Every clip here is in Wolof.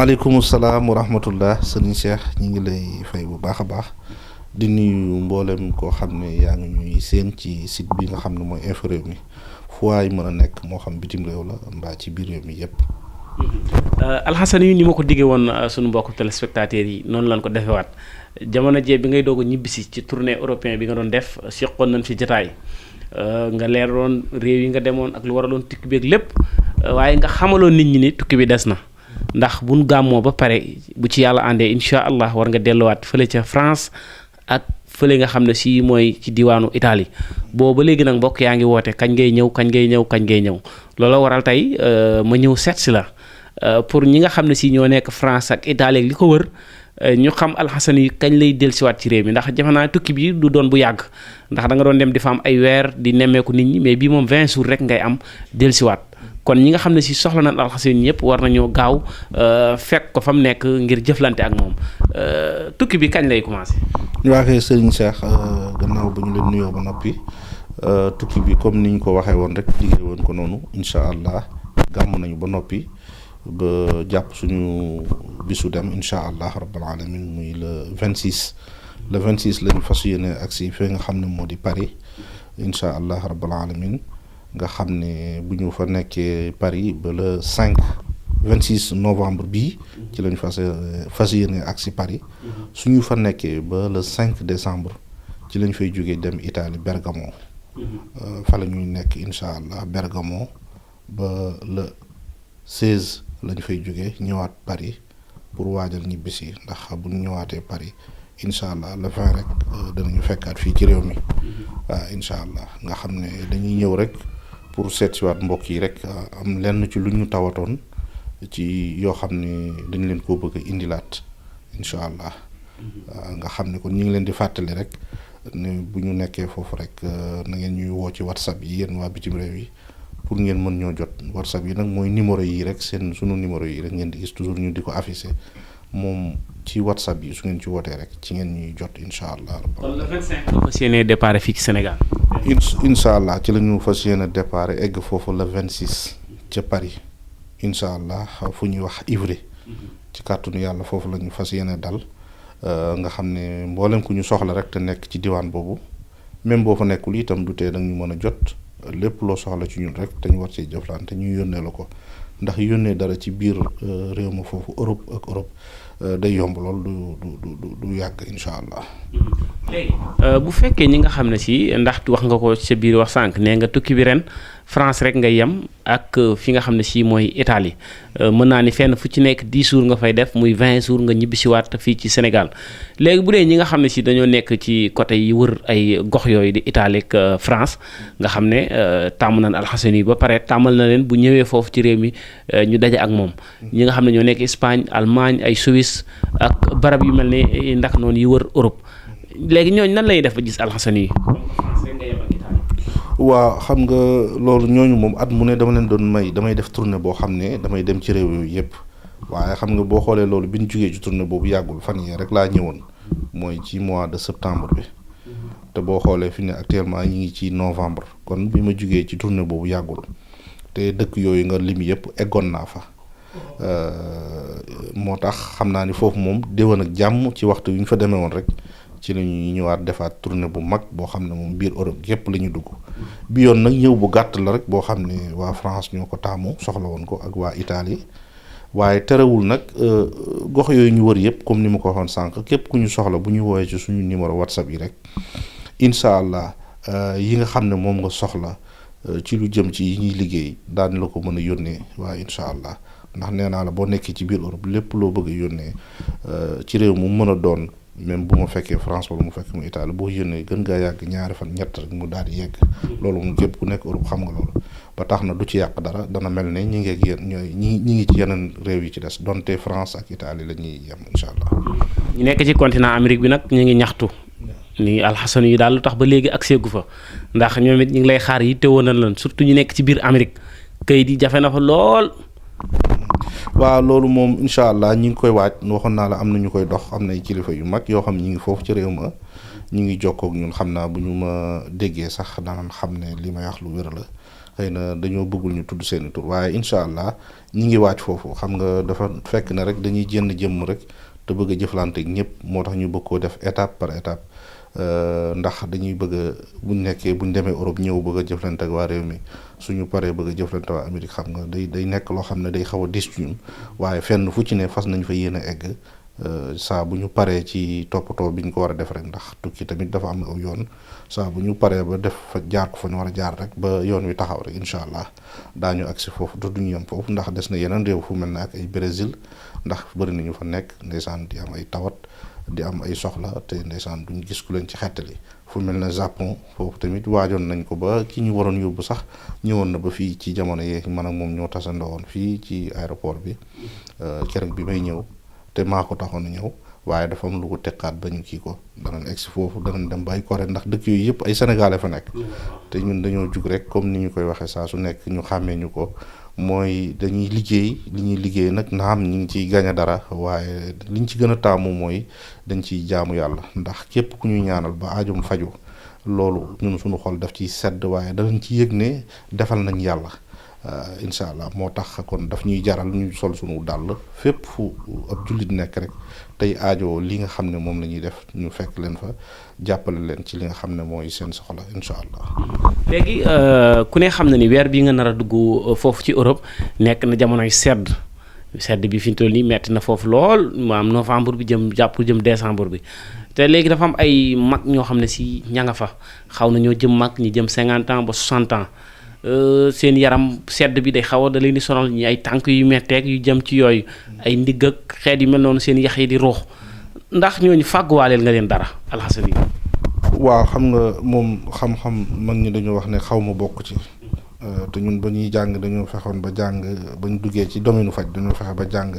maaleykum salaam wa rahmatullah sëñ Cheikh ñi ngi lay fay bu baax a baax di nuyu mboolem koo xam ne yaa ngi ñuy seen ci site bi nga xam ne mooy Infos Rewmi fu waay mën a nekk moo xam bitim réew la mbaa ci biir réew mi yëpp. Alxasan yi ni ma ko diggee woon suñu mbokk téléspectateurs yi noonu lañ ko defewaat jamono jee bi ngay doog a ñibbisi ci tournée européen bi nga doon def seqoon nañ fi jotaay nga leeroon réew yi nga demoon ak lu waraloon tukki bi ak lépp waaye nga xamaloon nit ñi ni tukki bi des na ndax buñ gàmmoo ba pare bu ci yàlla àndee incha allah war nga delluwaat fële ca France ak fële nga xam ne si mooy ci diwaanu Italie boobu ba léegi nag mbokk yaa ngi woote kañ ngay ñëw loola waral tey ma ñëw seet si la pour ñi nga xam ne si ñoo nekk France ak Italie ak li ko wër ñu xam Alxasan yi kañ lay dellusiwaat ci réew mi ndax jafe naa tukki bi du doon bu yàgg ndax da nga doon dem di fa am ay weer di nemmeeku nit ñi mais bii moom 20 jours rek ngay am dellusiwaat kon ñi nga xam ne si soxla nañ Alxasan yi ñëpp war nañoo gaaw fekk ko fa mu nekk ngir jëflante ak moom tukki bi kañ lay commencé. ñu waxee Serigne Cheikh gannaaw ba ñu leen nuyoo ba noppi tukki bi comme ni ñu ko waxee woon rek liggéey woon ko noonu incha allah gàmm nañu ba noppi. ba jàpp suñu bisu dem incha allah rabbal alamin muy le 26 lañu fas yéene agsi fi nga xam ne moo di Paris incha allah rabbal alamin nga xam ne bu ñu fa nekkee Paris ba le 26 novembre bii ci lañu fas yéene agsi Paris suñu fa nekkee ba le 5 décembre ci lañ fay jógee dem Italie Bergamo fa la ñuy nekk incha allah Bergamo ba le 16 lañ fay jógee ñëwaat Paris pour waajal ñibbisi ndax bu ñu ñëwaatee Paris incha allah le 20 rek danañu fekkaat fii ci réew mi waaw incha allah nga xam ne dañuy ñëw rek pour seet siwaat mbokk yi rek am lenn ci lu ñu tawatoon ci yoo xam ne dañ leen koo bëgg a indilaat incha allah nga xam ne kon ñu ngi leen di fàttali rek ne bu ñu nekkee foofu rek na ngeen ñuy woo ci WhatsApp yi yéen waa bitim réew yi. pour ngeen mën ñoo jot WhatsApp yi nag mooy numéro yi rek sunu numéro yi rek ngeen di gis toujours ñu di ko affiché moom ci WhatsApp yi su ngeen ci wootee rek ci ngeen ñuy jot incha allah. kon le 25 nga fas yéene départ fii ci Sénégal. incha allah ci la ñu fas yéene départ egg foofu le 26 ca Paris incha allah fu ñuy wax Ivry ci kàttanu yàlla foofu la ñu fas yéene dal nga xam ne mboolem ku ñu soxla rek te nekk ci diwaan boobu même boo fa nekkul itam du tee da ñu mën a jot. lépp loo soxla ci ñun rek dañu war ci jëflante ñu yónnee la ko ndax yónnee dara ci biir réew ma foofu Europe day yomb lool du yàgg incha allah. léegi bu fekkee ñi nga xam ne si ndax wax nga ko sa biir wax sànq nee nga tukki bi ren France rek nga yem ak fi nga xam ne si mooy Italie mën naa ni fenn fu ci nekk 10 jours nga fay def muy 20 jours nga ñibbisiwaat fii ci Sénégal léegi bu dee ñi nga xam ne si dañoo nekk ci côté yi wër ay gox yooyu di Italie ak France nga xam ne tàmm nañ Alxasan yi ba pare tàmmal na leen bu ñëwee foofu ci réew mi ñu daje ak moom ñi nga xam ne ñoo nekk Espagne Allemagne ay Suisse ak barab yu mel ni ndax noonu yi wër Europe léegi ñooñu nan lay def ba gis Alxasan yi. waaw xam nga loolu ñooñu moom at mu ne dama leen doon damay def tournée boo xam ne damay dem ci réew yooyu yëpp waaye xam nga boo xoolee loolu bi ñu jógee ci tournée boobu yàggul fan yii rek laa ñëwoon mooy ci mois de septembre bi te boo xoolee fi ne actuellement ñi ngi ci novembre kon bi ma jógee ci tournée boobu yàggul te dëkk yooyu nga lim yëpp eggoon naa fa moo tax xam naa ni foofu moom déwén ak jàmm ci waxtu wi ñu fa demee woon rek ci la ñuy ñëwaat defaat tournée bu mag boo xam ne moom biir Europe yëpp la ñu dugg bi yoon nag ñëw bu gàtt la rek boo xam ne waa France ñoo ko taamu soxla woon ko ak waa Italie waaye terewul nag gox yooyu ñu wër yëpp comme ni ma ko waxoon sànq képp ku ñu soxla bu ñu woowee ci suñu numéro WhatsApp yi rek incha allah yi nga xam ne moom nga soxla ci lu jëm ci yi ñuy liggéey daan la ko mën a yónnee waa incha allah ndax nee naa la boo nekkee ci biir Europe lépp loo bëgg a yónnee ci réew mu mën a doon même bu ma fekkee France wala mu fekk mu Italie boo yónnee gën ngaa yàgg ñaari fan ñett rek mu daal di yegg loolu moom képp ku nekk Europe xam nga loolu ba tax na du ci yàq dara dana mel ne ñi ngi ak yéen ñi ngi ci yeneen réew yi ci des donte France ak Italie la ñuy yem incha allah. ñu nekk ci continent Amérique bi nag ñu ngi ñaxtu ni Alxasan yi daal lu tax ba léegi ak seegu fa ndax ñoom it ñu ngi lay xaar yi teewoon nañ leen surtout ñu nekk ci biir Amérique kayit yi jafe na fa lool. waaw loolu moom incha allah ñi ngi koy waaj waxoon naa la am na ñu koy dox am na ay kilifa yu mag yoo xam ñi ngi foofu ci réew ma ñu ngi jokkoo ak ñun xam naa bu ñu ma déggee sax danañ xam ne li may wax lu wér la xëy na dañoo bëggul ñu tudd seeni tur waaye incha allah ñi ngi waaj foofu xam nga dafa fekk na rek dañuy jënd jëmm rek te bëgg a jëflante ak ñëpp moo tax ñu bëgg koo def étape par étape ndax dañuy bëgg a buñ demee Europe ñëw bëgg a jëflante ak waa réew mi suñu paree bëgg a jëflante waa Amérique xam nga day nekk loo xam ne day xaw a dis ci ñun waaye fenn fu ci ne fas nañ fa yéen a egg saa bu ñu paree ci toppatoo bi ñu ko war a def rek ndax tukki tamit dafa am aw yoon saa bu ñu paree ba def fa jaar ko fa ñu war a jaar rek ba yoon wi taxaw rek incha allah daañu agsi foofu te duñu yem foofu ndax des na yeneen réew fu mel ne ak ay Brésil ndax bëri nañu fa nekk ndeysaan di am ay tawat di am ay soxla te ndeysaan duñ gis ku leen ci xettali fu mel ne Japon foofu tamit waajoon nañ ko ba ki ñu waroon yóbbu sax ñëwoon na ba fii ci jamono yee man ak moom ñoo tasandoo woon fii ci aéroport bi keroog bi may ñëw te maa ko taxoon a ñëw waaye dafa am lu ko teqaat ba ñu kii ko danañ egg si foofu danañ dem bay Corée ndax dëkk yooyu yëpp ay sénégalais fa nekk te ñun dañoo jug rek comme ni ñu koy waxee saa su nekk ñu xàmmee ñu ko mooy dañuy liggéey li ñuy liggéey nag naam ñu ngi ciy gañe dara waaye liñ ci gën a taamu mooy dañ ciy jaamu yàlla ndax képp ku ñuy ñaanal ba aajum faju loolu ñun suñu xol daf ciy sedd waaye danañ ci yëg ne defal nañ yàlla incha allah moo tax kon daf ñuy jaral ñu sol suñu dàll fépp fu ab jullit nekk rek tey aajo li nga xam ne moom la ñuy def ñu fekk leen fa jàppale leen ci li nga xam ne mooy seen soxla incha allah. léegi ku ne xam na ni weer bii nga nar a dugg foofu ci Europe nekk na jamonoy sedd bi fi ñu toll nii metti na foofu lool maam novembre bi jëm décembre bi te léegi dafa am ay mag ñoo xam ne si ña nga fa xaw na ñoo jëm mag ñi jëm 50 ans ba 60 ans. seen yaram sedd bi day xaw a da leen di sonal ñi ay tànk yu metteeg yu jëm ci yooyu ay ndigg ak xeet yu mel noonu seen yax yi di ruux ndax ñooñu fàgguwaaleel nga leen dara Alxasan yi waaw xam nga moom xam-xam mag ñi dañoo wax ne xaw ma bokk ci te ñun ba ñuy jàng dañoo fexoon ba jàng ba ñu duggee ci domaine faj dañoo fexe ba jàng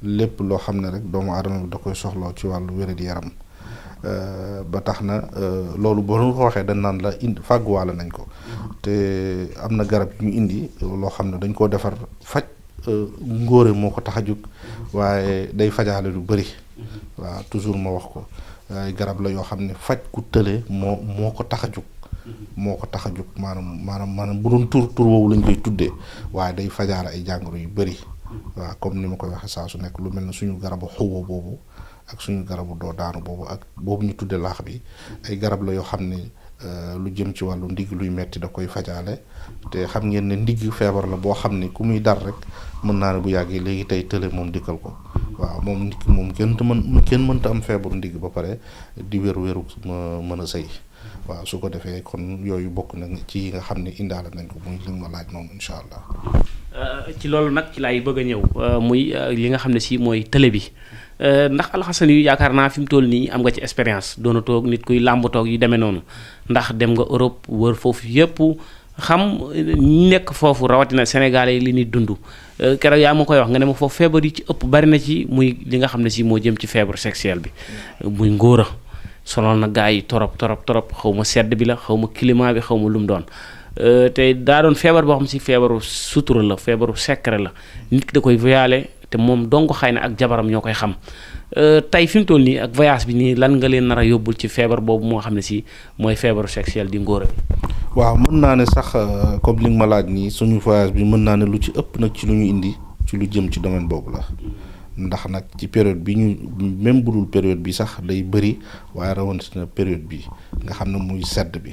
lépp loo xam ne rek doomu aadama bi da koy soxloo ci wàllu wéradi yaram ba tax na loolu boo ko waxee dañ naan la indi fàgguwaale nañ ko te am na garab yu ñu indi loo xam ne dañ koo defar faj ngóore moo ko tax a jóg waaye day fajaale lu bëri waaw toujours ma wax ko ay garab la yoo xam ne faj ku tële moo ko tax a jóg moo ko tax a jóg maanaam bu doon tur woowu lañ koy tuddee waaye day fajaale ay jàngoro yu bëri waaw comme ni ma koy waxee saa su nekk lu mel ne suñu garabu xuwa boobu ak suñu garabu doo daanu boobu ak boobu ñu tuddee laax bi ay garab la yoo xam ne lu jëm ci wàllu ndigg luy metti da koy fajaale te xam ngeen ne ndigg feebar la boo xam ne ku muy dar rek mën naa ne bu yàggee léegi tey tële moom dikkal ko waaw moom nit ki moom kenn mënta am feebaru ndigg ba pare di wéru mën a sëy waaw su ko defee kon yooyu bokk na ci yi nga xam ne indaale nañ ko muy li ma laaj noonu incha allah. ci loolu nag ci laay bëgg a ñëw muy li nga xam ne si mooy tële bi ndax Alxasan yu yaakaar naa fi mu toll nii am nga ci expérience doona toog nit kuy làmb toog yu demee noonu ndax dem nga Europe wër foofu yëpp xam ñi nekk foofu rawatina Sénégalais yi li ñuy dund keroog yaa ma koy wax nga ne ma foofu feebar yi ci ëpp bari na ci muy li nga xam ne si moo jëm ci feebar sexuel bi muy ngóora sonal na gaa yi torop xaw ma sedd bi la xaw ma climat bi xaw ma lu mu doon te daa doon feebar boo xam si feebaru sutura la feebaru secret la nit ki da koy voyaler te moom dong xëy na ak jabaram ñoo koy xam tey fi mu toll nii ak voyage bi nii lan nga leen nar a yóbbul ci feebar boobu moo xam ne si mooy feebaru sexuel di ngóora bi. waaw mën naa ne sax comme li nga ma laaj nii suñu voyage bi mën naa ne lu ci ëpp nag ci lu ñu indi ci lu jëm ci domaine boobu la ndax nag ci période bi ñu même bu dul période bi sax day bëri waaye rawatina période bi nga xam ne muy sedd bi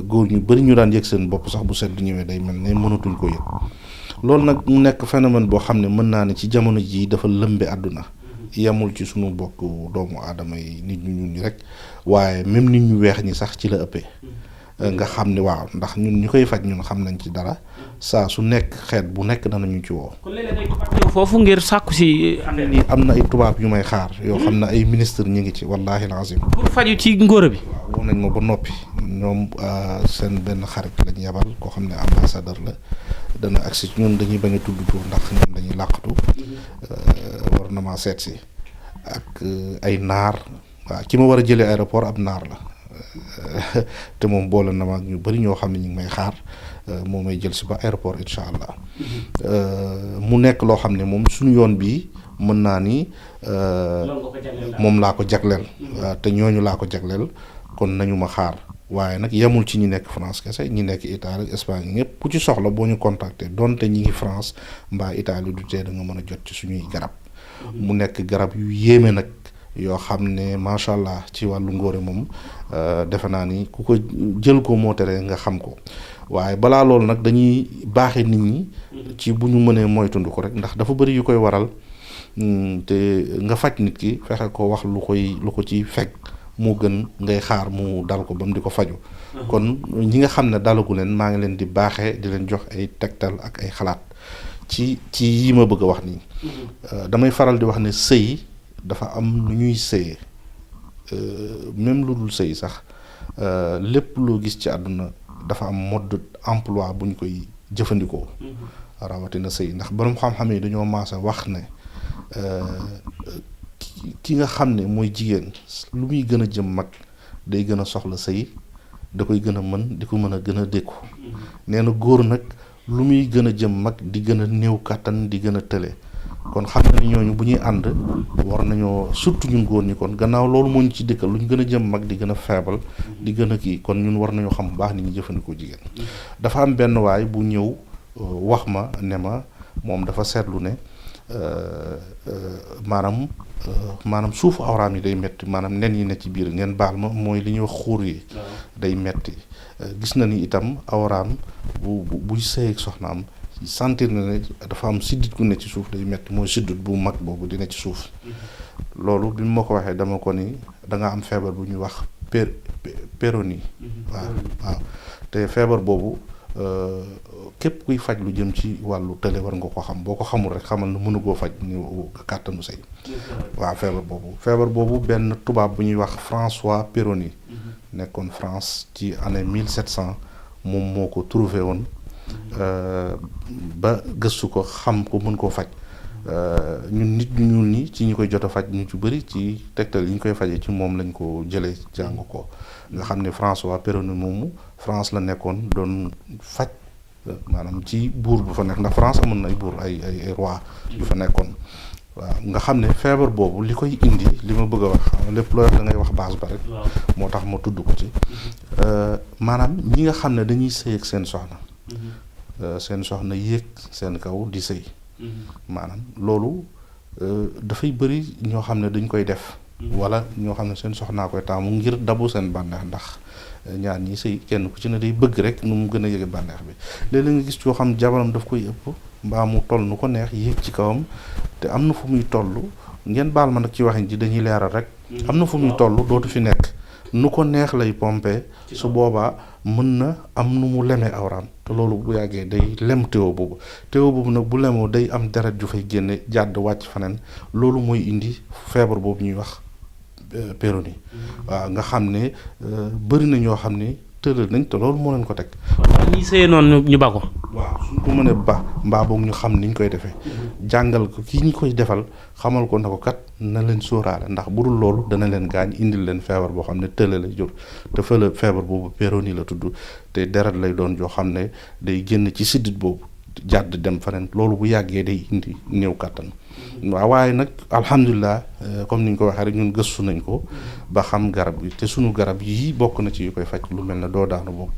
góor ñu bëri ñu daan yëg seen bopp sax bu sedd ñëwee day mel ne mënatuñ ko yëg loolu nag mu nekk phénomène boo xam ne mën naa ne ci jamono jii dafa lëmbe àdduna yemul ci sunu bokk doomu aadama yi nit ñu ñun ñi rek waaye même nit ñu weex ñi sax ci la ëppee nga xam ne waaw ndax ñun ñu koy faj ñun xam nañ ci dara saa su nekk xeet bu nekk danañu ci woo. kon léeg-léeg foofu ngir sàkku si. am na ay tubaab yu may xaar yoo xam ne ay ministre ñu ngi ci wallaahi lazim pour faju ci ngóora bi. waaw woo nañ ma ba noppi ñoom seen benn xarit lañ yabal koo xam ne ambassadeur la dana agsi ñun dañuy bañ a tudd tur ndax ñun dañuy làqatu war na maa seet si ak ay naar waaw ki ma war a jëlee aéroport ab naar la. te moom boole na ma ak ñu bëri ñoo xam ne ñu ngi may xaar moo may jël si ba aéroport incha allah mu nekk loo xam ne moom suñu yoon bii mën naa ni moom laa ko jagleel te ñooñu laa ko jagleel kon nañu ma xaar. waaye nag yemul ci ñi nekk France kese ñi nekk Italie Espagne ñëpp ku ci soxla boo ñu contacter donte ñi ngi France mbaa Italie du tee da nga mën a jot ci suñuy garab. mu nekk garab yu yéeme nag yoo xam ne macha allah ci wàllu ngóore moom defe naa ni ku ko jël ko moo tere nga xam ko waaye balaa loolu nag dañuy baaxe nit ñi ci bu ñu mënee moytundu ko rek ndax dafa bëri yu koy waral te nga faj nit ki fexe ko wax lu ko ci fekk moo gën ngay xaar mu dal ko ba mu di ko faju kon ñi nga xam ne dalagu leen maa ngi leen di baaxee di leen jox ay tegtal ak ay xalaat ci yi ma bëgg a wax nii. damay faral di wax ne sëy dafa am lu ñuy sëyee même lu dul sëy sax lépp loo gis ci àdduna dafa am mode emploi bu ñu koy jëfandikoo. rawatina sëy ndax borom xam-xam yi dañoo maasa wax ne ki nga xam ne mooy jigéen lu muy gën a jëm mag day gën a soxla sëy da koy gën a mën di ko mën a gën a dékku. nee na góor nag lu muy gën a jëm mag di gën a néew kàttan di gën a tële kon xam na ni ñooñu bu ñuy ànd war nañoo surtout ñun góor ñi kon gannaaw loolu moo ñu ci dëkkal lu ñu gën a jëm mag di gën a faible di gën a kii kon ñun war nañoo xam bu baax ni ñu jëfandikoo jigéen. dafa am benn waay bu ñëw wax ma ne ma moom dafa seetlu ne maanaam suufu awraam yi day metti maanaam nen yi ne ci biir ngeen baal ma mooy li ñuy wax xuur yi day metti gis na ni itam awraam buy sëy ak soxnaam sentir na ne dafa am siddit gu ne ci suuf day metti mooy siddit bu mag boobu dina ci suuf loolu bi ma ko waxee dama ko ni da nga am feebar bu ñuy wax péronie waaw te feebar boobu képp kuy faj lu jëm ci wàllu tële war nga ko xam boo ko xamul rek xamal na mënu koo faj ni kàttanu sëy waaw feebar boobu benn tubaab bu ñuy wax François Péroni nekkoon France ci année 1700 moom moo ko trouvé woon ba gëstu ko xam ko mën koo faj ñun nit ñu ñuul ñi ci ñi koy jot a faj ñu ci bëri ci tegtal yi ñu koy fajee ci moom lañ ko jëlee jàng ko nga xam ne François Péroni moomu France la nekkoon doon faj maanaam ci buur bu fa nekk ndax France amoon na ay buur ay roi yu fa nekkoon waaw nga xam ne feebar boobu li koy indi li ma bëgg a wax lépp looy wax da ngay wax base ba rek moo tax ma tudd ko ci maanaam ñi nga xam ne dañuy sëy ak seen soxna yéeg seen kaw di sëy maanaam loolu dafay bëri ñoo xam ne dañ koy def wala ñoo xam ne seen soxnaa koy taamu ngir dabu seen bànneex ndax ñaar ñi sëy kenn ku ci ne day bëgg rek nu mu gën a yëge bànneex bi léeg-léeg nga gis yoo xam jabaram daf koy ëpp mbaa mu toll nu ko neex yéeg ci kawam te am na fu muy toll ngeen baal ma nag ci waxin ji dañuy leeral rek am na fu muy toll dootu fi nekk nu ko neex lay pompe su boobaa mën na am nu mu lemee awraam te loolu bu yàggee day lem téo boobu nag bu lemoo day am deret ju fay génne jàdd wàcc faneen loolu mooy indi feebar boobu ñuy wax péronie waaw nga xam ne bëri na ñoo xam ne tëral nañ te loolu moo leen ko teg. waaw ñi sëyee noonu ñu ba ko. waaw suñ ko mënee mbaa boog ñu xam niñ koy defee jàngal ko kii ñu koy defal xamal ko na ko kat na leen sóoraale ndax bu dul loolu dana leen gaañ indil leen feebar boo xam ne tële lay jur te fële feebar boobu péronie la tudd te deret lay doon joo xam ne day génn ci siddit boobu jàdd dem faneen loolu bu yàggee day indi néew kàttan waaw waaye nag alhamdulilah comme ni ñu ko waxee rek ñun gëstu nañ ko ba xam garab yi te sunu garab yii bokk na ci yu koy faj lu mel ne doo daanu boobu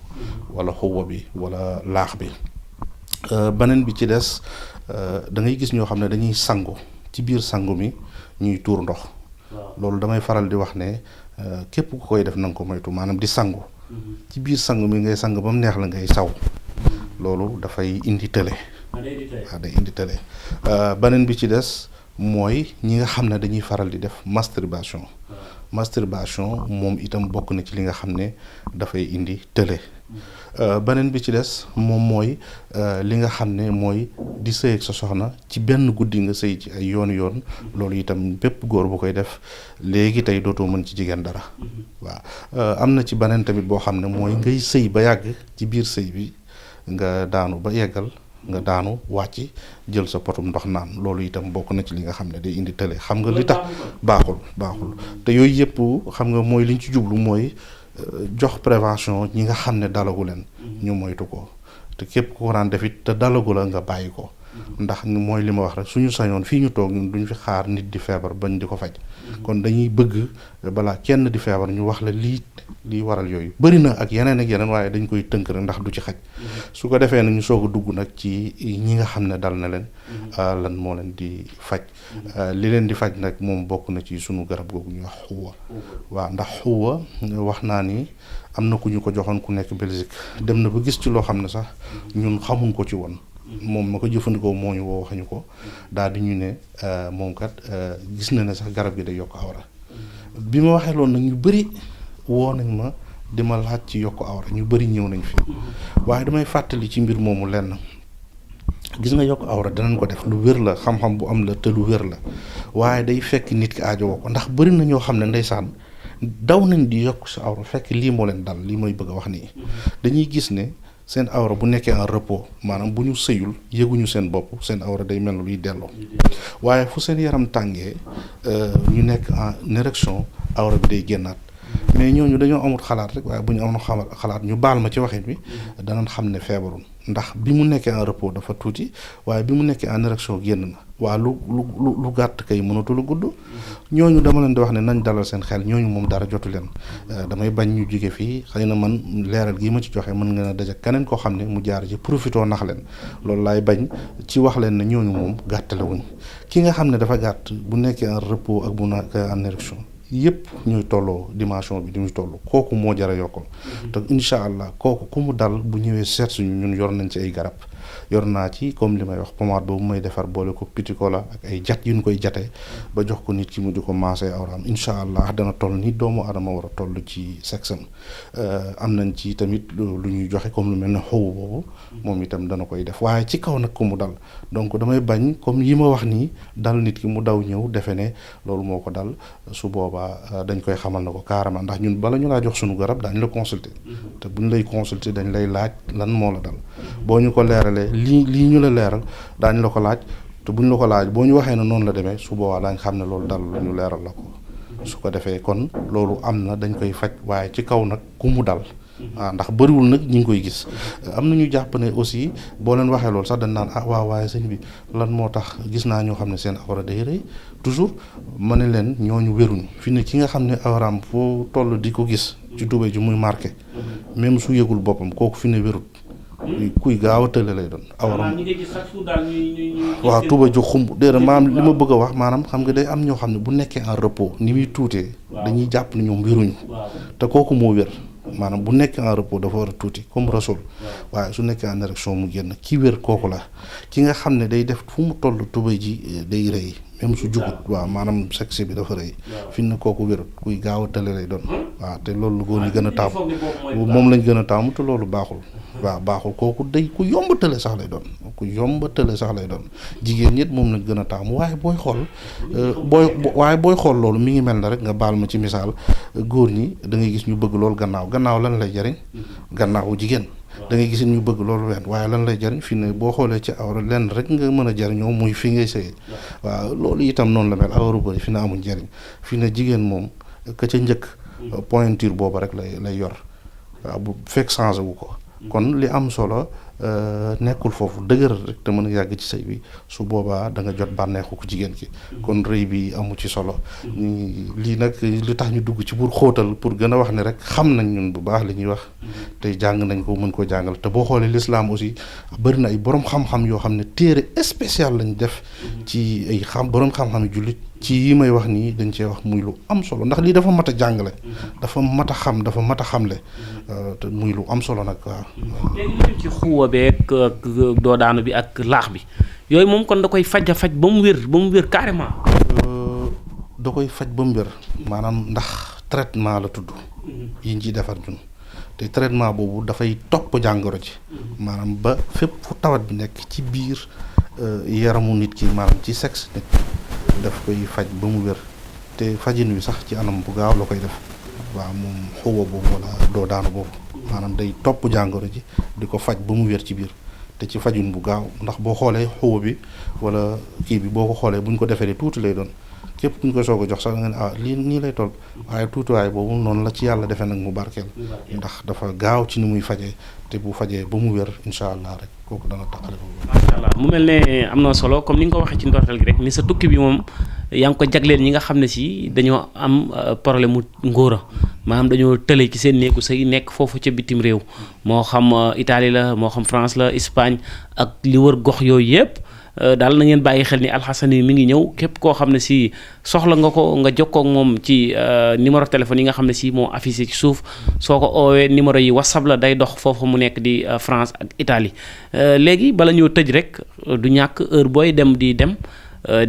wala xuwa bi wala laax bi beneen bi ci des da ngay gis ñoo xam ne dañuy sangu ci biir sangu mi ñuy tuur ndox loolu damay faral di wax ne képp ku koy def na nga ko moytu maanaam di sangu ci biir sangu mi ngay sang ba mu neex la ngay saw loolu dafay indi tële waaw day indi tële beneen bi ci des mooy ñi nga xam ne dañuy faral di def masturbation moom itam bokk na ci li nga xam ne dafay indi tële beneen bi ci des moom mooy li nga xam ne mooy di sëy ak sa soxna ci benn guddi nga sëy ci ay yoon loolu itam bépp góor bu koy def léegi tey dootoo mën ci jigéen dara waaw am na ci beneen tamit boo xam ne mooy ngay sëy ba yàgg ci biir sëy bi nga daanu ba yeggal nga daanu wàcc jël sa potum ndox naan loolu itam bokk na ci li nga xam ne day indi tële xam nga li tax baaxul te yooyu yëpp xam nga mooy liñ ci jublu mooy jox prévention ñi nga xam ne dalagu leen ñu moytu ko te képp ku ko daan def it te dalagu la nga bàyyi ko ndax mooy li ma wax rek suñu sañoon fii ñu toog ñun duñ fi xaar nit di feebar bañ di ko faj kon dañuy bëgg balaa kenn di feebar ñu wax la lii waral yooyu bëri na ak yeneen waaye dañ koy tënk rek ndax du ci xaj su ko defee nag ñu soog a dugg nag ci ñi nga xam ne dal na leen lan moo leen di faj li leen di faj nag moom bokk na ci sunu garab googu ñuy wax xuwa waaw ndax xuwa wax naa ni am na ku ñu ko joxoon ku nekk Belgique dem na ba gis ci loo xam ne sax ñun xamuñ ko ci woon moom ma ko jëfandikoo moo ñu woo waxuñu ko daal di ñu ne moom kat gis na ne sax garab gi day yokk awra bi ma waxee loolu nag ñu bëri woo nañ ma di ma laaj ci yokk awra ñu bëri ñëw nañ fi waaye damay fàttali ci mbir moomu lenn gis nga yokk awra danañ ko def lu wér la xam-xam bu am la te lu wér la waaye day fekk nit ki aajowoo ko ndax bëri na ñoo xam ne ndeysaan daw nañ di yokk sa awra fekk lii moo leen dal lii mooy bëgg a wax nii dañuy gis ne seen awra bu nekkee en repos maanaam bu ñu sëyul yëguñu seen bopp seen awra day mel luy delloo waaye fu seen yaram tàngee ñu nekk en érection awra bi day génnaat mais ñooñu dañoo amul xalaat rek waaye bu ñu amoon xalaat ñu baal ma ci waxin bi danañ xam ne feebarul ndax bi mu nekkee en repos dafa tuuti waaye bi mu nekkee en érection génn na waa lu gàtt kay mënatul a gudd ñooñu dama leen di wax ne nañ dalal seen xel ñooñu moom dara jotu leen damay bañ ñu jóge fii xëy na man leeral gi ma ci joxe mën nga a daje keneen koo xam ne mu jaar ci profitoo nax leen loolu laay bañ ci wax leen ne ñooñu moom gàttale wuñ ki nga xam ne dafa gàtt bu nekkee en repos ak bu nekk en érection yëpp ñuy tolloo dimension bi di muy toll kooku moo jara yokkal te incha allah kooku ku mu dal bu ñëwee seet suñu ñun yor nañ ci ay garab yor naa ci comme li may wax pommade boobu may defar boole ko pitikola ak ay jat yu ñu koy jate ba jox ko nit ki mu di ko maasee awraam incha allah dana toll ni doomu adama war a toll ci sexam am nañ ci tamit lu ñuy joxe comme lu mel ne xowu boobu moom itam dana koy def waaye ci kaw nag ku mu dal donc damay bañ comme yi ma wax nii dal nit ki mu daw ñëw defe ne loolu moo ko dal su boobaa dañ koy xamal na ko carrément ndax ñun bala ñu laa jox suñu garab daañu la consulter te buñ lay consulter dañ lay laaj lan moo la dal boo ñu ko leeralee lii ñu la leeral daañu la ko laaj te buñ la ko laaj boo ñu waxee ne noonu la demee su boobaa daañ xam ne loolu dal la ñu leeral la ko su ko defee kon loolu am na dañ koy faj waaye ci kaw nag ku mu dal waaw ndax bëriwul nag ñi ngi koy gis am na ñu jàpp ne aussi boo leen waxee loolu sax dañ naan waaw waaye sëñ bi lan moo tax gis naa ñoo xam ne seen awra day rëy toujours ma ne leen ñooñu wéruñu fi ne ki nga xam ne awraam foo toll di ko gis ci tubéy ji muy marqué même su yëgul boppam kooku fi ne wérut kuy gaaw a tële lay doon awram waaw tuba ju xumb déedéet maanaam li ma bëgg a wax maanaam xam nga day am ñoo xam ne bu nekkee en repos ni muy tuutee dañuy jàpp ne ñoom wéruñu te kooku moo wér maanaam bu nekkee en repos dafa war a tuuti comme rasul waaye su nekkee en érection mu génn ki wér kooku la ki nga xam ne day def fu mu toll tuba ji day rëy même su jugut waaw maanaam sexe bi dafa rëy fi na kooku wérut kuy gaaw a tële lay doon waaw te loolu góor ñi gën a taamu moom lañ gën a taamu te loolu baaxul waaw baaxul kooku day ku yomb tële sax lay doon ku yomb tële sax lay doon jigéen ñit moom lañ gën a taamu waaye booy xool loolu mi ngi mel na rek nga baal ma ci misaal góor ñi da ngay gis ñu bëgg loolu gannaaw lan lay jariñ gannaawu jigéen da ngay gis ñu bëgg loolu ween waaye lan lay jariñ fi ne boo xoolee ci awra lenn rek nga mën a jariñoo muy fi ngay sëy waaw loolu itam noonu la mel awra bëri fi ne amul njariñ fi ne jigéen moom ka ca njëkk pointure booba rek lay yor waaw bu fekk changé wu ko kon li am solo nekkul foofu dëgëral rek te mën a yàgg ci sëy bi su boobaa da nga jot bànneexu ko jigéen ki kon rëy bi amu ci solo lii nag li tax ñu dugg ci pour xóotal pour gën a wax ne rek xam nañ ñun bu baax li ñuy wax te jàng nañ ko mën koo jàngal te boo xoolee l'islam aussi bëri na ay borom xam-xam yoo xam ne téere spécial lañ def ci ay borom xam-xam yu jullit ci yi may wax nii dañ cee wax muy lu am solo ndax lii dafa mat a jàngale dafa mat a xam dafa mat a xamle te muy lu am solo nag waaw. léegi ci xuwa beeg doo daanu bi ak laax bi yooyu moom kon da koy faj ba mu wér carrément. da koy faj ba mu wér maanaam ndax traitement la tudd yi ñu ciy defar ñun te traitement boobu dafay topp jàngoro ji maanaam ba fépp fu tawat bi nekk ci biir yaramu nit ki maanaam ci sexe nit daf koy faj ba mu wér te fajin wi sax ci anam bu gaaw la koy def waaw moom xuwa boobu wala doo daanu boobu maanaam day topp jàngoro ji di ko faj ba mu wér ci biir te ci fajin bu gaaw ndax boo xoolee xuwa bi wala kii bi boo ko xoolee bu ñu ko defee tuuti lay doon képp ku ñu ko soog a jox sax da nga ne lii nii lay toll waaye tuutiwaay boobu noonu la ci yàlla defee nag mu barkeel ndax dafa gaaw ci ni muy fajee te bu fajee ba mu wér incha allah rek kooku dana taqale ko. macha allah mu mel ne am na solo comme ni nga ko waxee ci ndorteel gi rek ni sa tukki bi moom yaa ngi ko jagleel ñi nga xam ne si dañoo am problème mu ngóora maanaam dañoo tële ci seen néegu say nekk foofu ca bitim réew moo xam Italie la moo xam France la Espagne ak li wër gox yooyu yëpp. daal na ngeen bàyyi xel ni Alxasani mi ngi ñëw képp koo xam ne si soxla nga ko nga jokkoo ak moom ci numéro téléphone yi nga xam ne si moo affiché ci suuf soo ko oowee numéro yi WhatsApp la day dox foofu mu nekk di France ak Italie léegi bala ñoo tëj rek du ñàkk heure booy dem di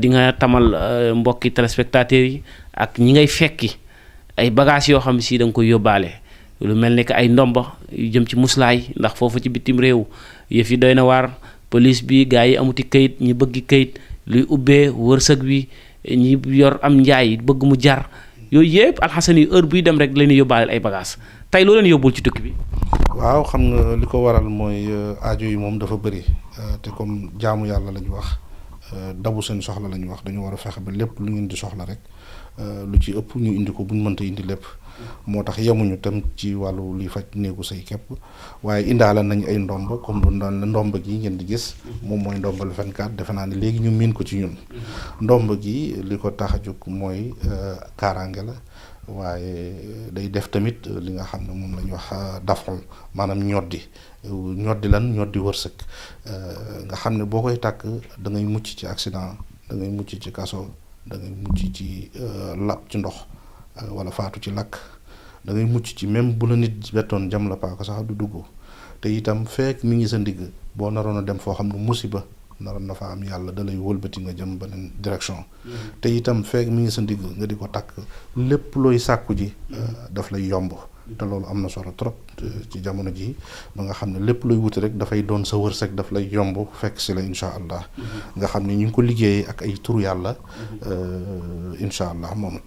nga tamal mbokki téléspectateurs yi ak ñi ngay fekki ay bagages yoo xam ne si da nga koy yóbbaale lu mel ni que ay ndomba yu jëm ci muslaay ndax foofu ci bitim réew yëf yi doy na waar. police bi gars yi amuti kayit ñi bëgg kayit luy ubbee wërsëg bi ñi yor am njaay bëgg mu jar yooyu yëpp Alxasani heure buy dem rek leen yóbbaale ay bagages tey loo leen yóbbul ci tukki bi. waaw xam nga li ko waral mooy aajo yi moom dafa bëri te comme jaamu yàlla la ñu wax dabu seen soxla la ñu wax dañu war a fexe ba lépp lu ngeen di soxla rek lu ci ëpp ñu indi ko bu ñu mënta indi lépp. moo tax yemuñu tam ci wàllu li faj néegu say képp waaye indaale nañ ay ndomba comme lu daan la ndomba gi ngeen di gis moom mooy ndombal 24 defe naa ne léegi ñu miin ko ci ñun ndomba gi li ko tax a jóg mooy kaaraange la waaye day def tamit li nga xam ne moom la ñuy wax dafon maanaam ñoddi ñoddi wërsëg nga xam ne boo koy tàkk da ngay mucc ci accident da ngay mucc ci kaso da ngay mucc ci lab ci ndox wala faatu ci lakk da ngay mucc ci même bu la nit bettoon jam la paaka sax du dugg te itam fekk mi ngi sa ndigg boo naroon a dem foo xam ne musiba naroon na fa am yàlla da lay wëlbati nga jëm beneen direction te itam fekk mi ngi sa ndigg nga di ko takk lépp looy sàkku ji daf lay yomb te loolu am na solo trop ci jamono ji ba nga xam ne lépp looy wuti rek dafay doon sa wërsëg daf lay yomb fekk si la incha allah nga xam ne ñu ngi ko liggéeyee ak ay turu yàlla incha allah moom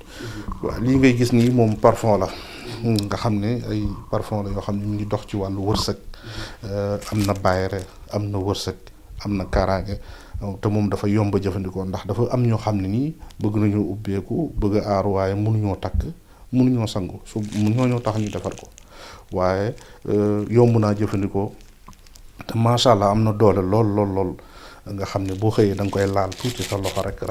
waaw lii ngay gis nii moom parfum la nga xam ne ay parfum la yoo xam ne ñu ngi dox ci wàllu wërsëg am na bayre am na wërsëg am na kaaraange te moom dafa yomb a jëfandikoo ndax dafa am ñoo xam ne nii bëgg nañoo ubbeeku bëgg a aaru waaye mënuñoo takk mënuñoo sangu su ñoo tax ñu defar ko waaye yomb naa jëfandikoo te macha allah am na doole lool nga xam ne boo xëyee da nga koy laal tuuti sa loxo rek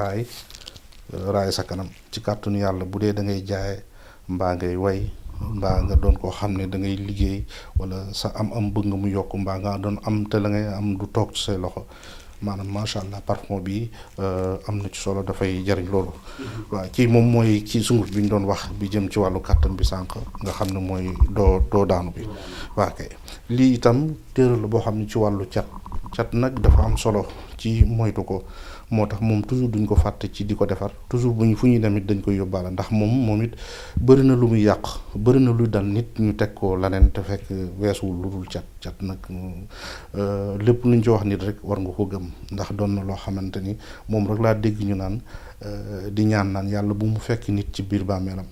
raay sa kanam ci kàttanu yàlla bu dee da ngay jaay mbaa ngay way mbaa nga doon koo xam ne da ngay liggéey wala sa am bëgg nga mu yokk mbaa nga doon am te la ngay am du toog ci say loxo maanaam macha allah parfum bi am na ci solo dafay jariñ loolu. waaw kii moom mooy ci sunguf bi ñu doon wax bi jëm ci wàllu kàttan bi sànq nga xam ne mooy doo daanu bi. waa kay lii itam téere la boo xam ne ci wàllu cat nag dafa am solo ci moytu ko moo tax moom toujours duñ ko fàtte ci di ko defar toujours fu ñuy dem it dañ koy yóbbaale ndax moom it bëri na lu muy yàq bëri na luy dal nit ñu teg ko leneen te fekk weesuwul lu dul cat nag lépp luñ ci wax nit rek war nga ko gëm ndax doon na loo xamante ni moom rek laa dégg ñu naan di ñaan naan yàlla bu mu fekk nit ci biir bàmmeelam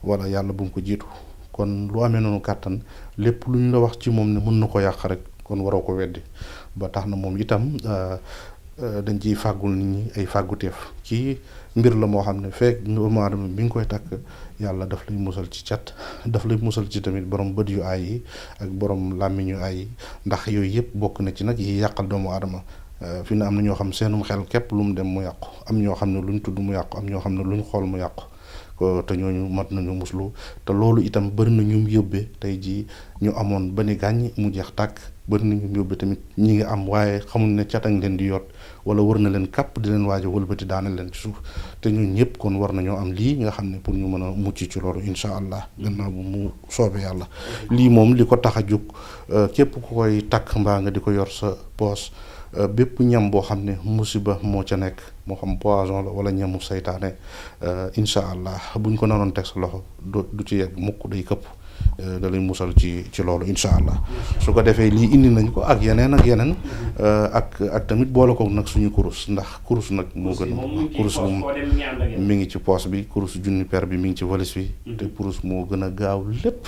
wala yàlla bu mu ko jiitu kon lu amee noonu kàttan lépp lu ñu la wax ci moom ne mën na ko yàq rek kon waroo ko weddi ba tax na moom itam dañ ciy fàggul nit ñi ay fàgguteef ci mbir la moo xam ne fekk doomu aadama bi nga koy takk yàlla daf lay musal ci cat daf lay musal ci tamit borom bët yu aay yi ak borom làmmiñ yu aay yi ndax yooyu yëpp bokk na ci nag yi yàqal doomu aadama fi ne am na ñoo xam seenum xel képp lu mu dem mu yàqu am ñoo xam ne luñ tudd mu yàqu am ñoo xam ne luñ xool mu yàqu te ñooñu mat nañu muslu te loolu itam bëri na ñu yóbbee tey jii ñu amoon ba ni gàññ mu jeex tàkk bëri na ñu yóbbee tamit ñi ngi am waaye xamuñ ne cat ak leen di yot wala wër na leen kàpp di leen waaj a wëlbati daaneel leen ci suuf te ñun ñëpp kon war nañoo am lii nga xam ne pour ñu mën a mucc ci loolu incha allah gannaaw bu mu soobee yàlla lii moom li ko tax a jóg képp ku koy takk mbaa nga di ko yor sa poos bépp ñam boo xam ne musiba moo ca nekk moo xam poison la wala ñamu saytaane incha allah buñ ko naroon teg sa loxo du ci yegg mukk day këpp da lay musal ci loolu incha allah su ko defee lii indi nañ ko ak yeneen ak tamit boole ko nag suñu kurus ndax kurus nag moo gën kurus moom mi ngi ci poos bi kurus junni per bi mi ngi ci valise bi te kurus moo gën a gaaw lépp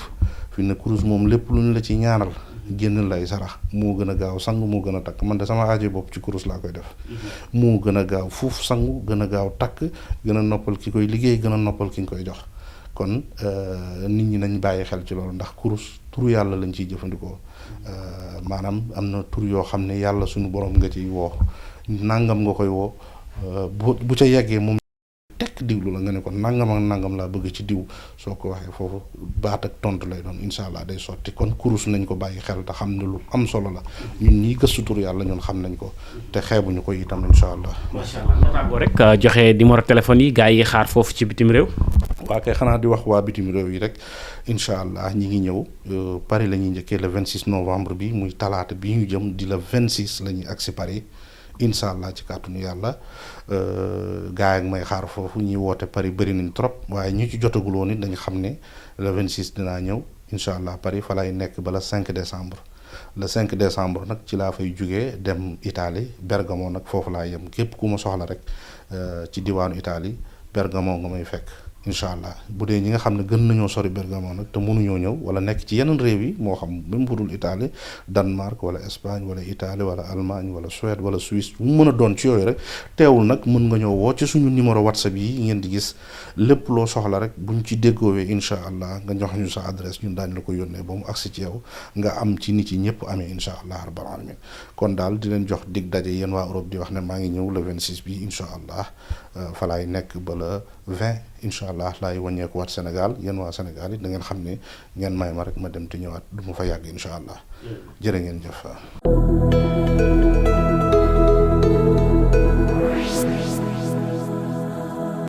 fi ne kurus moom lépp lu ñu la ci ñaanal génn lay sarax moo gën a gaaw sangu moo gën a takk man de sama aajo bopp ci kurus laa koy def moo gën a gaaw fuuf sangu gën a gaaw takk gën a noppal ki koy liggéey gën a noppal ki nga koy jox kon nit ñi nañ bàyyi xel ci loolu ndax kurus turu yàlla lañ ciy jëfandikoo maanaam am na tur yoo xam ne yàlla suñu borom nga ciy woo nangam nga koy woo bu ca yeggee moom tekk diglu la nga ne ko nangam ak nangam laa bëgg ci diw soo ko waxee foofu baat ak tontu lay doon incha allah day sotti kon kurus nañ ko bàyyi xel te xam ne lu am solo la ñun ñii gëstu tur yàlla ñun xam nañ ko te xeebuñu ko itam incha allah. macha allah tàggoo rek joxe numéro téléphone yi gars yi xaar foofu ci bitim réew. waa kay xanaa di wax waa bitim réew yi rek incha allah ñi ngi ñëw Paris la ñuy njëkkee le 26 novembre bi muy talaata bi ñu jëm di le 26 la ñuy agsi Paris. incha allah ci kàttanu yàlla gaa yi may xaar foofu ñuy woote Paris bëri nañ trop waaye ñi ci jotagul woon it dañu xam ne le 26 dinaa ñëw incha allah Paris fa lay nekk ba le 5 décembre le 5 décembre nag ci laa fay jugee dem Italie Bergamo nag foofu laa yem képp ku ma soxla rek ci diwaanu Italie Bergamo nga may fekk incha allah bu dee ñi nga xam ne gën nañoo sori Bergamo nag te mënuñoo ñëw wala nekk ci yeneen réew yi moo xam même bu dul Italie Danemark wala Espagne wala Italie wala Allemagne wala Suède wala Suisse bu mu mën a doon ci yooyu rek teewul nag mën nga ñëw woo ci suñu numéro WhatsApp yi ngeen di gis lépp loo soxla rek buñ ci déggoowee incha allah nga jox ñu sa adresse ñun daañu la ko yónnee ba mu agsi ci yow nga am ci nit yi ñëpp amee incha allah rabbal alamin kon daal di leen jox dig daje yéen waa Europe di wax ne maa ngi ñëw le 26 bi incha allah fa laay nekk ba le 20 incha allah laay wàññeeku waat Sénégal yéen waa Sénégal it da ngeen xam ne ngeen may ma rek ma dem te ñëwaat du ma fa yàgg incha allah jërë ngeen jëf.